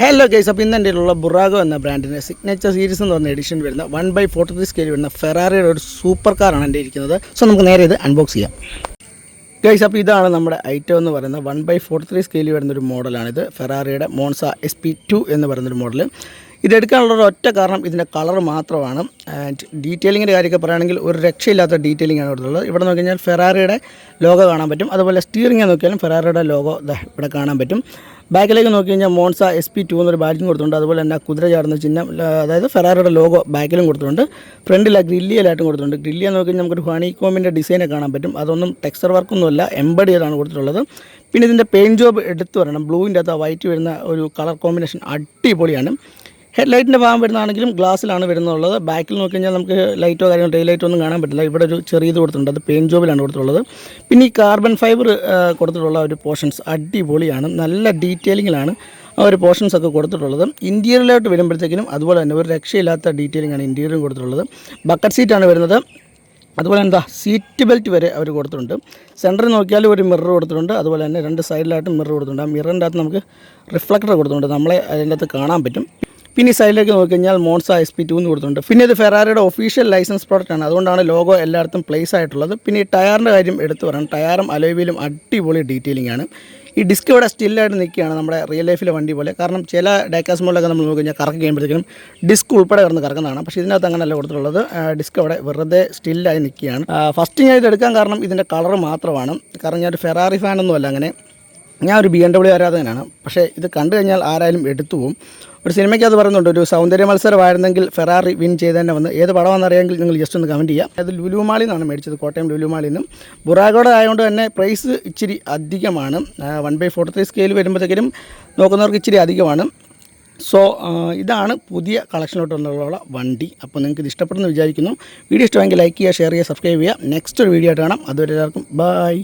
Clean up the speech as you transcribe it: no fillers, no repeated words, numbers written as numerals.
Hello guys, അപ്പോൾ ഇന്ന് എൻ്റെ ഉള്ള ബുറാഗോ എന്ന ബ്രാൻഡിൻ്റെ സിഗ്നേച്ചർ സീരീസ് എന്ന് പറഞ്ഞ എഡിഷൻ വരുന്ന 1/43 സ്കെയിൽ വരുന്ന ഫെറാറിയുടെ ഒരു സൂപ്പർ കാറാണ് എൻ്റെ ഇരിക്കുന്നത്. സോ നമുക്ക് നേരെ ഇത് അൺബോക്സ് ചെയ്യാം ഗൈസ്. അപ്പോൾ ഇതാണ് നമ്മുടെ ഐറ്റം എന്ന് പറയുന്നത് 1/43 സ്കെയിൽ വരുന്നൊരു മോഡലാണിത്. ഫെറാറിയുടെ മോൺസ SP2 എന്ന് പറയുന്നൊരു മോഡൽ. ഇതെടുക്കാനുള്ളൊരു ഒറ്റ കാരണം ഇതിൻ്റെ കളർ മാത്രമാണ്. ആൻഡ് ഡീറ്റെയിലിങ്ങിൻ്റെ കാര്യമൊക്കെ പറയുകയാണെങ്കിൽ ഒരു രക്ഷയില്ലാത്ത ഡീറ്റെയിലിംഗ് ആണ് ഇവിടുള്ളത്. ഇവിടെ നോക്കി കഴിഞ്ഞാൽ ഫെറാറിയുടെ ലോഗോ കാണാൻ പറ്റും. അതുപോലെ സ്റ്റിയറിംഗ് നോക്കിയാലും ഫെറാറിയുടെ ലോഗോ ഇവിടെ കാണാൻ പറ്റും. ബാക്കിലേക്ക് നോക്കി കഴിഞ്ഞാൽ മോൺസ SP2 എന്നൊരു ബാഡ്ജിങ് കൊടുത്തിട്ടുണ്ട്. അതുപോലെ തന്നെ കുതിര ചാടുന്ന ചിഹ്നം, അതായത് ഫെറാറിയുടെ ലോഗോ ബാക്കിലും കൊടുത്തിട്ടുണ്ട്. ഫ്രണ്ടിൽ ഗ്രില്ലിയലായിട്ടും കൊടുത്തിട്ടുണ്ട്. ഗ്രില്ലിയ നോക്കി കഴിഞ്ഞാൽ നമുക്കൊരു ഹണികോമിൻ്റെ ഡിസൈനെ കാണാൻ പറ്റും. അതൊന്നും ടെക്സ്ചർ വർക്കൊന്നുമല്ല, എംബഡ് ചെയ്താണ് കൊടുത്തിട്ടുള്ളത്. പിന്നെ ഇതിൻ്റെ പെയിൻറ്റ് ജോബ് എടുത്തു പറയണം. ബ്ലൂവിൻ്റെ അകത്ത് വൈറ്റ് വരുന്ന ഒരു കളർ കോമ്പിനേഷൻ അടിപൊളിയാണ്. ഹെഡ് ലൈറ്റിൻ്റെ ഭാഗം വരുന്നതാണെങ്കിലും ഗ്ലാസ്സിലാണ് വരുന്നുള്ളത്. ബാക്കിൽ നോക്കി കഴിഞ്ഞാൽ നമുക്ക് ലൈറ്റോ കാര്യങ്ങളോ ടെയിൽ ലൈറ്റോ ഒന്നും കാണാൻ പറ്റില്ല. ഇവിടെ ഒരു ചെറിയത് കൊടുത്തിട്ടുണ്ട്, അത് പെയിൻറ്റ് ജോബിലാണ് കൊടുത്തിട്ടുള്ളത്. പിന്നെ ഈ കാർബൺ ഫൈബർ കൊടുത്തിട്ടുള്ള ഒരു പോർഷൻസ് അടിപൊളിയാണ്. നല്ല ഡീറ്റെയിലിങ്ങിലാണ് ആ ഒരു പോർഷൻസ് ഒക്കെ കൊടുത്തിട്ടുള്ളത്. ഇൻറ്റീരിയറിലോട്ട് വരുമ്പോഴത്തേക്കിനും അതുപോലെ തന്നെ ഒരു രക്ഷയില്ലാത്ത ഡീറ്റെയിലിംഗാണ് ഇൻറ്റീരിയറും കൊടുത്തിട്ടുള്ളത്. ബക്കറ്റ് സീറ്റാണ് വരുന്നത്. അതുപോലെ സീറ്റ് ബെൽറ്റ് വരെ അവർ കൊടുത്തിട്ടുണ്ട്. സെൻറ്ററിൽ നോക്കിയാൽ ഒരു മിറർ കൊടുത്തിട്ടുണ്ട്. അതുപോലെ തന്നെ രണ്ട് സൈഡിലായിട്ട് മിറർ കൊടുത്തിട്ടുണ്ട്. ആ മിററിൻ്റെ അകത്ത് നമുക്ക് റിഫ്ലക്ടർ കൊടുത്തിട്ടുണ്ട്, നമ്മളെ അതിൻ്റെ അകത്ത് കാണാൻ പറ്റും. പിന്നെ ഈ സൈഡിലേക്ക് നോക്കിക്കഴിഞ്ഞാൽ മോൺസ SP2 എന്ന് കൊടുത്തിട്ടുണ്ട്. പിന്നെ ഇത് ഫെറാറിയുടെ ഒഫീഷ്യൽ ലൈസൻസ് പ്രോഡക്റ്റാണ്, അതുകൊണ്ടാണ് ലോഗോ എല്ലായിടത്തും പ്ലേസ് ആയിട്ടുള്ളത്. പിന്നെ ഈ ടയറിൻ്റെ കാര്യം എടുത്തു പറയണം. ടയറും അലോയിലും അടിപൊളി ഡീറ്റെയിലിംഗ് ആണ്. ഈ ഡിസ്ക് ഇവിടെ സ്റ്റില്ലായിട്ട് നിൽക്കുകയാണ്, നമ്മുടെ റിയൽ ലൈഫിലെ വണ്ടി പോലെ. കാരണം ചില ഡൈക്കാസ് മോളിലൊക്കെ നമ്മൾ നോക്കി കഴിഞ്ഞാൽ കറക്കി കഴിയുമ്പോഴത്തേക്കും ഡിസ്ക് ഉൾപ്പെടെ കിടന്ന് കറക്കുന്നതാണ്. പക്ഷേ ഇതിനകത്ത് അങ്ങനെയല്ല കൊടുത്തിട്ടുള്ളത്. ഡിസ്ക് അവിടെ വെറുതെ സ്റ്റില്ലായി നിൽക്കുകയാണ്. ഫസ്റ്റ് ഞാൻ ഇത് എടുക്കാൻ കാരണം ഇതിൻ്റെ കളർ മാത്രമാണ്. കാരണം ഞാനൊരു ഫെറാറി ഫാനൊന്നും അല്ല, അങ്ങനെ ഞാൻ ഒരു BMW ആരാധകനാണ്. പക്ഷേ ഇത് കണ്ടു കഴിഞ്ഞാൽ ആരായാലും എടുത്തു പോകും. ഒരു സിനിമയ്ക്ക് അത് പറയുന്നുണ്ട്, ഒരു സൗന്ദര്യ മത്സരമായിരുന്നെങ്കിൽ ഫെറാറി വിൻ ചെയ്ത് തന്നെ വന്ന്. ഏത് പടമാണെന്ന് അറിയാമെങ്കിൽ നിങ്ങൾ ജസ്റ്റ് ഒന്ന് കമൻറ്റ് ചെയ്യുക. അത് ലുലു മാളിൽ നിന്നാണ് മേടിച്ചത്, കോട്ടയം ലുലു മാളിൽ നിന്നും. ബുറാഗോടെ ആയതുകൊണ്ട് തന്നെ പ്രൈസ് ഇച്ചിരി അധികമാണ്. 1/43 സ്കെയിൽ വരുമ്പോഴത്തേക്കും നോക്കുന്നവർക്ക് ഇച്ചിരി അധികമാണ്. സോ ഇതാണ് പുതിയ കളക്ഷനോട്ടുള്ള വണ്ടി. അപ്പോൾ നിങ്ങൾക്ക് ഇത് ഇഷ്ടപ്പെടുന്നു വിചാരിക്കുന്നു. വീഡിയോ ഇഷ്ടമെങ്കിൽ ലൈക്ക് ചെയ്യുക, ഷെയർ ചെയ്യുക, സബ്സ്ക്രൈബ് ചെയ്യുക. നെക്സ്റ്റ് ഒരു വീഡിയോ ആയിട്ട് കാണാം. അതുവരെ എല്ലാവർക്കും ബൈ.